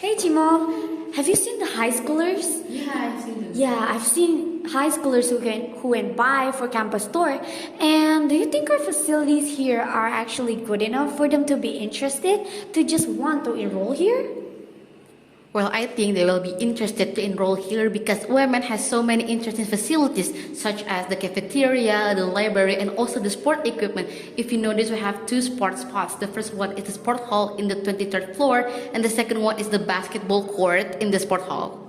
Hey Timo, have you seen the high schoolers? Yeah, I've seen them. Yeah, I've seen high schoolers who went by for campus tour. And do you think our facilities here are actually good enough for them to be interested to just want to enroll here? Well, I think they will be interested to enroll here because women has so many interesting facilities such as the cafeteria, the library, and also the sport equipment. If you notice, we have two sport spots. The first one is the sport hall in the 23rd floor, and the second one is the basketball court in the sport hall.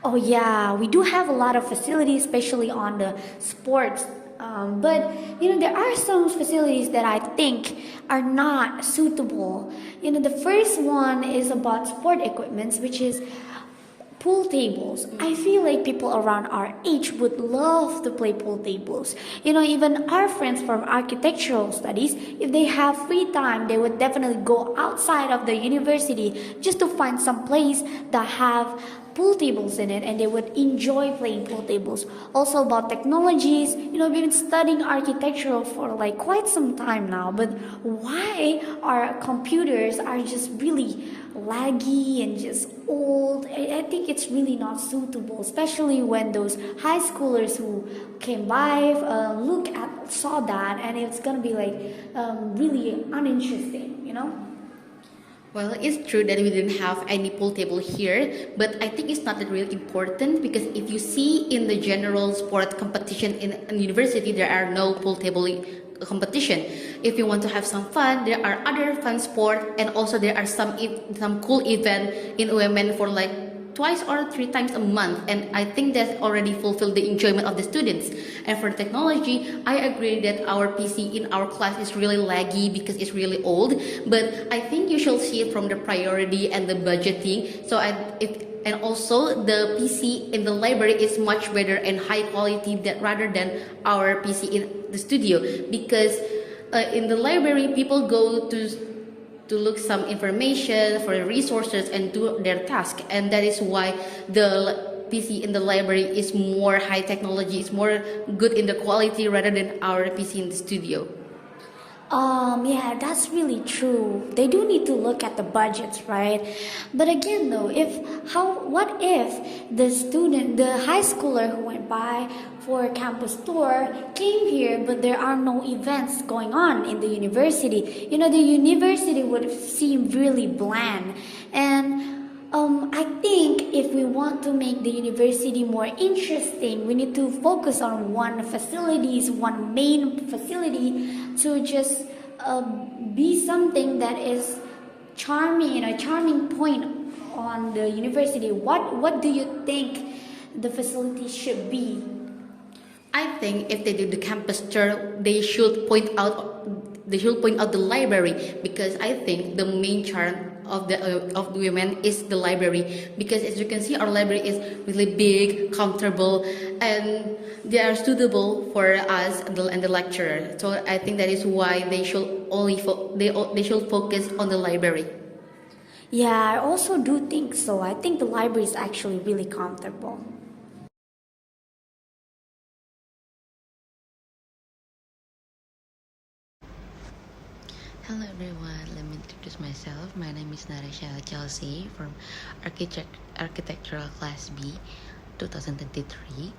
Oh yeah, we do have a lot of facilities, especially on the sports. But there are some facilities that I think are not suitable. The first one is about sport equipments, which is pool tables. I feel like people around our age would love to play pool tables. Even our friends from architectural studies, if they have free time, they would definitely go outside of the university just to find some place that have pool tables in it, and they would enjoy playing pool tables. Also about technologies, we've been studying architectural for like quite some time now, but why our computers are just really laggy and just old? I think it's really not suitable, especially when those high schoolers who came by saw that, and it's gonna be like really uninteresting. Well, it's true that we didn't have any pool table here, but I think it's not that really important because if you see in the general sport competition in a university, there are no pool table competition. If you want to have some fun, there are other fun sport, and also there are some cool event in women for like twice or three times a month, and I think that already fulfilled the enjoyment of the students. And for technology, I agree that our PC in our class is really laggy because it's really old, but I think you should see it from the priority and the budgeting. And also the PC in the library is much better and high quality rather than our PC in the studio, because in the library people go to look some information for resources and do their task, and that is why the PC in the library is more high technology, is more good in the quality rather than our PC in the studio. Yeah, that's really true. They do need to look at the budgets, right? But again, though, what if the high schooler who went by for a campus tour came here, but there are no events going on in the university? The university would seem really bland. And I think if we want to make the university more interesting, we need to focus on one main facility to just be something that is charming, a charming point on the university. What do you think the facility should be? I think if they do the campus tour, they should point out the library, because I think the main charm of the women is the library, because as you can see our library is really big, comfortable, and they are suitable for us and the lecturer. So I think that is why they should they should focus on the library. Yeah, I also do think so. I think the library is actually really comfortable. Hello everyone, let me introduce myself. My name is Narisha Chelsea from Architectural Class B 2023.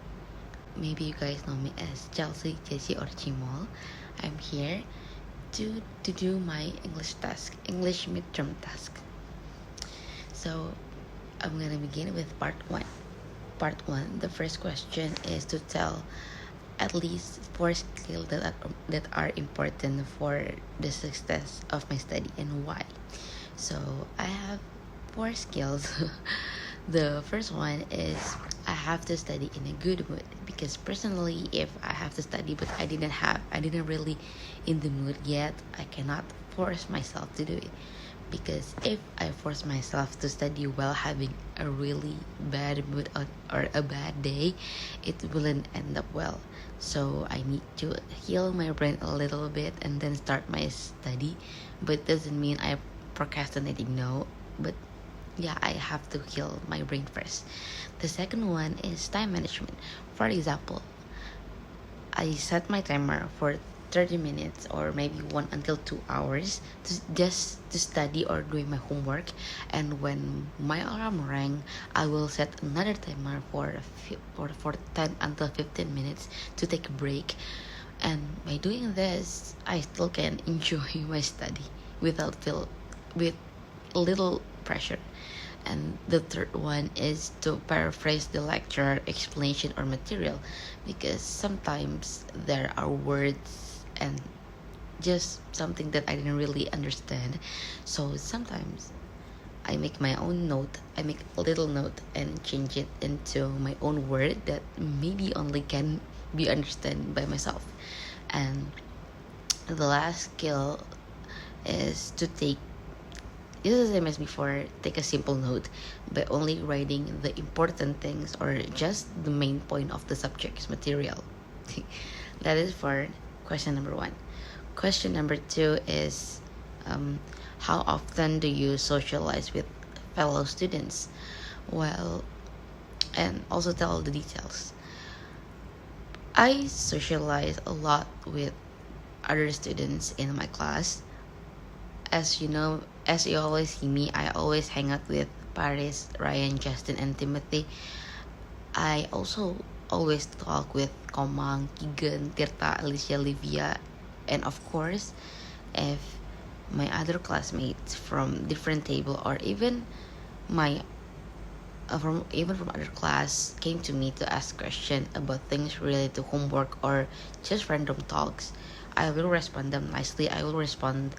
Maybe you guys know me as Chelsea, Jessie, or Chimol. I'm here to do my English midterm task. So I'm gonna begin with part 1. Part 1, the first question is to tell at least 4 skills that are important for the success of my study and why. So I have 4 skills. The first one is I have to study in a good mood, because personally if I have to study but I didn't really in the mood yet, I cannot force myself to do it, because if I force myself to study while having a really bad mood or a bad day, it wouldn't end up well. So I need to heal my brain a little bit and then start my study. But doesn't mean I'm procrastinating, no, but yeah, I have to heal my brain first. The second one is time management. For example, I set my timer for 30 minutes or maybe 1 until 2 hours just to study or doing my homework. And when my alarm rang, I will set another timer for 10 until 15 minutes to take a break. And by doing this, I still can enjoy my study with little pressure. And the third one is to paraphrase the lecturer explanation or material, because sometimes there are words and just something that I didn't really understand. So sometimes I make my own note, I make a little note and change it into my own word that maybe only can be understood by myself. And the last skill is to take, this is the same as before, take a simple note by only writing the important things or just the main point of the subject's material. That is for question number 1. Question number 2 is how often do you socialize with fellow students? Well, and also tell the details. I socialize a lot with other students in my class. As you know, as you always see me, I always hang out with Paris, Ryan, Justin, and Timothy. I also always talk with Komang, Keegan, Tirta, Alicia, Livia, and of course, if my other classmates from different table or even my from other class came to me to ask questions about things related to homework or just random talks, I will respond them nicely. I will respond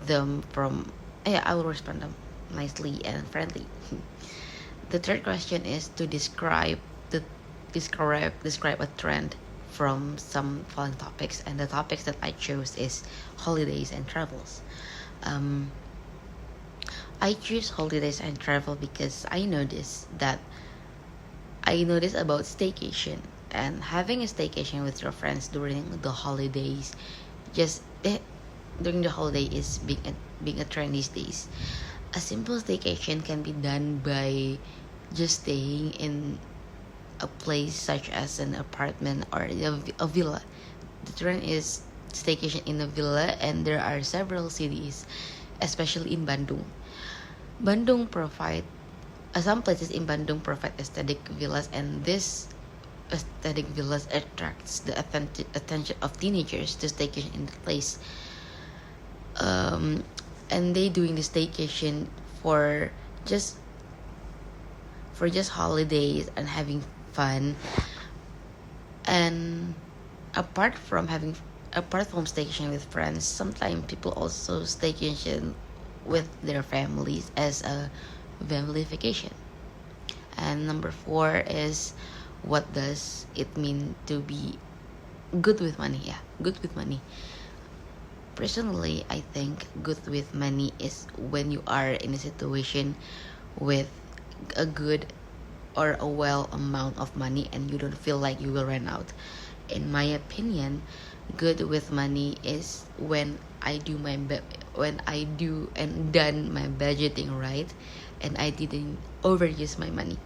them nicely and friendly. The third question is to describe a trend from some following topics, and the topics that I chose is holidays and travels. I choose holidays and travel because I noticed about staycation, and having a staycation with your friends during the holidays, during the holiday is being a trend these days. A simple staycation can be done by just staying in a place such as an apartment or a villa. The trend is staycation in a villa, and there are several cities, especially in Bandung. Some places in Bandung provide aesthetic villas, and this aesthetic villas attracts the attention of teenagers to staycation in the place. And they doing the staycation for just holidays and having fun. And apart from staycation with friends, sometimes people also staycation with their families as a family vacation. And number 4 is, what does it mean to be good with money? Good with money. Personally, I think good with money is when you are in a situation with a good or a well amount of money and you don't feel like you will run out. In my opinion, good with money is when I do and done my budgeting right, and I didn't overuse my money.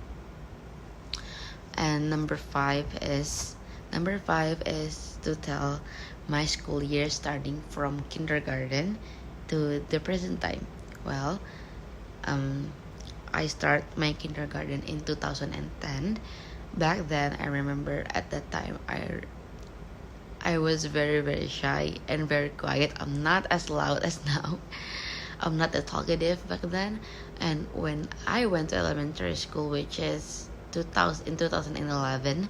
And number 5 is to tell my school year starting from kindergarten to the present time. Well, I start my kindergarten in 2010. Back then, I remember at that time I was very, very shy and very quiet. I'm not as loud as now. I'm not that talkative back then. And when I went to elementary school, which is in 2011,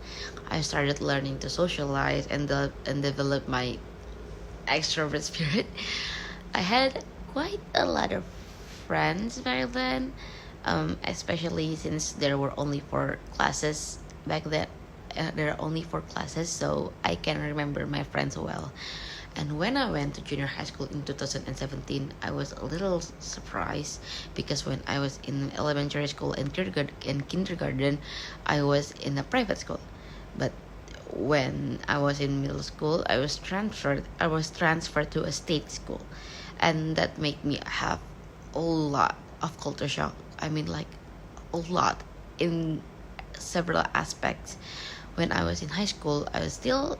I started learning to socialize and develop my extrovert spirit. I had quite a lot of friends back then, especially since there were only 4 classes back then. There are only 4 classes, so I can remember my friends well. And when I went to junior high school in 2017, I was a little surprised because when I was in elementary school and kindergarten, I was in a private school. But when I was in middle school, I was transferred to a state school, and that made me have a lot of culture shock. I mean, like a lot in several aspects. When I was in high school, I was still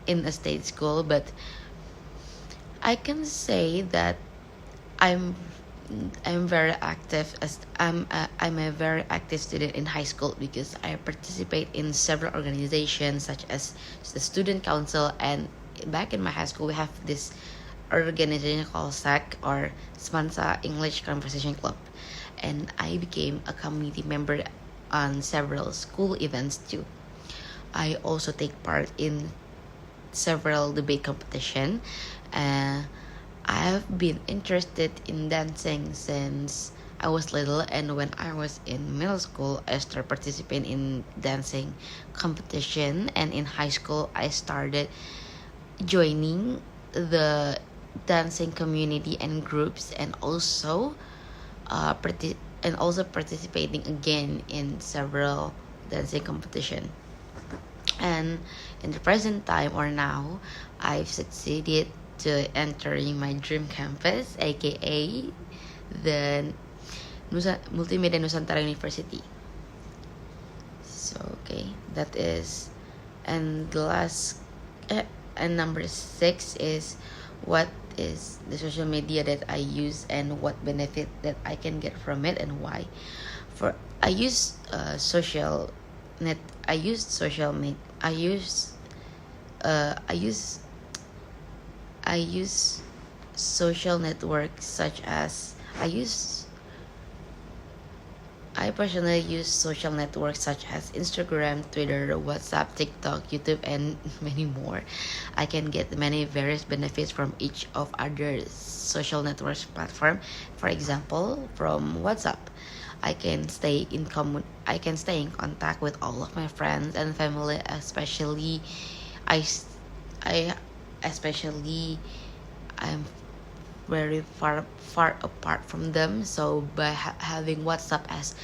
in a state school, but I can say that I'm I'm very active as I'm a very active student in high school because I participate in several organizations such as the student council, and back in my high school we have this organization called SAC, or Smansa English Conversation Club, and I became a community member on several school events too. I also take part in several debate competition. Uh, I've been interested in dancing since I was little, and when I was in middle school, I started participating in dancing competition, and in high school, I started joining the dancing community and groups, and also participating again in several dancing competition. And in the present time or now, I've succeeded to entering my dream campus, aka the Multimedia Nusantara University. So okay, that is, and the last and number 6 is what is the social media that I use and what benefit that I can get from it and why. For I use social net. I use social med. I use I use social networks such as I personally use social networks such as Instagram, Twitter, WhatsApp, TikTok, YouTube, and many more. I can get many various benefits from each of other social networks platform. For example, from WhatsApp, I can stay in contact with all of my friends and family, especially I I especially I'm very far apart from them, so by having WhatsApp as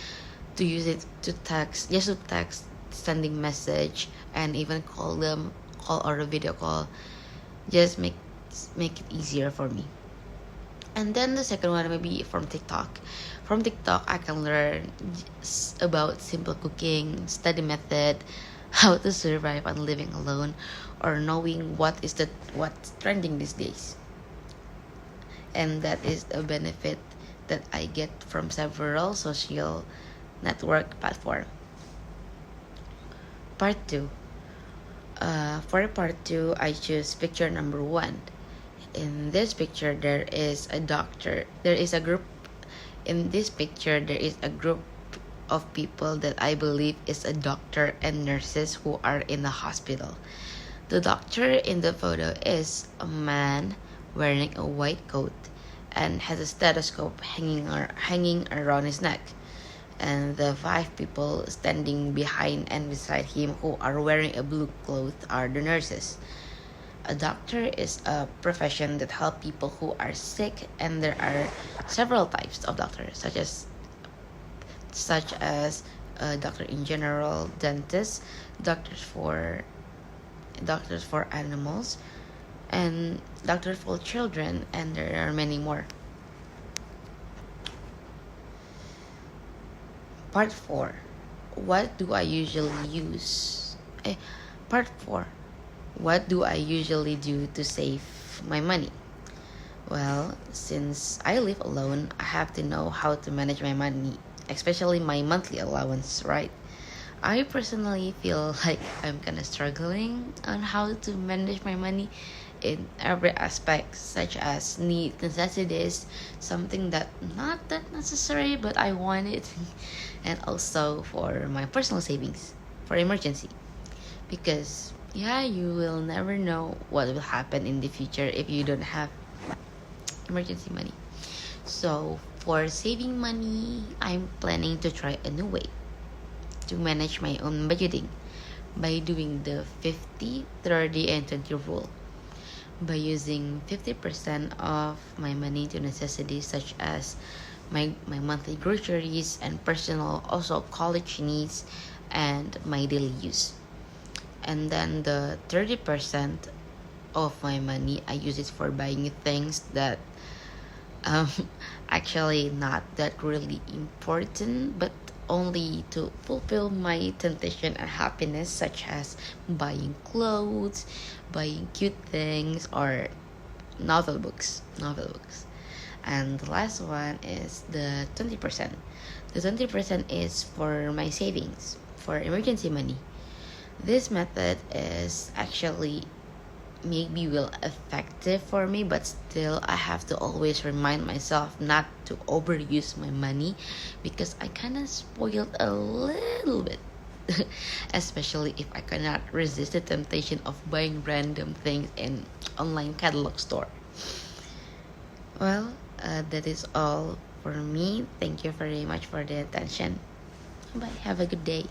to use it to text, just to text, sending message, and even call or a video call, just make it easier for me. And then the second one maybe from TikTok. From TikTok, I can learn about simple cooking, study method, how to survive on living alone, or knowing what's trending these days. And that is a benefit that I get from several social network platform. Part 2. For part 2, I choose picture number 1. In this picture, there is a doctor. There is a group. In this picture, there is a group of people that I believe is a doctor and nurses who are in the hospital. The doctor in the photo is a man wearing a white coat and has a stethoscope hanging around his neck. And the 5 people standing behind and beside him who are wearing a blue cloth are the nurses. A doctor is a profession that helps people who are sick, and there are several types of doctors, such as a doctor in general, dentists, doctors for animals, and doctors for children, and there are many more. Part 4. What do I usually use? Part 4. What do I usually do to save my money? Well, since I live alone, I have to know how to manage my money, especially my monthly allowance, right? I personally feel like I'm kind of struggling on how to manage my money in every aspect, such as necessities, something that not that necessary but I want it, and also for my personal savings for emergency, because yeah, you will never know what will happen in the future if you don't have emergency money. So for saving money, I'm planning to try a new way to manage my own budgeting by doing the 50, 30, and 20 rule. By using 50% of my money to necessities such as my monthly groceries and personal, also college needs, and my daily use. And then the 30% of my money, I use it for buying things that um, actually not that really important, but only to fulfill my temptation and happiness, such as buying clothes, buying cute things, or novel books. And the last one is the 20%. The 20% is for my savings, for emergency money. This method is actually maybe will effective for me, but still I have to always remind myself not to overuse my money, because I kind of spoiled a little bit. Especially if I cannot resist the temptation of buying random things in online catalog store. Well, that is all for me. Thank you very much for the attention. Bye. Have a good day.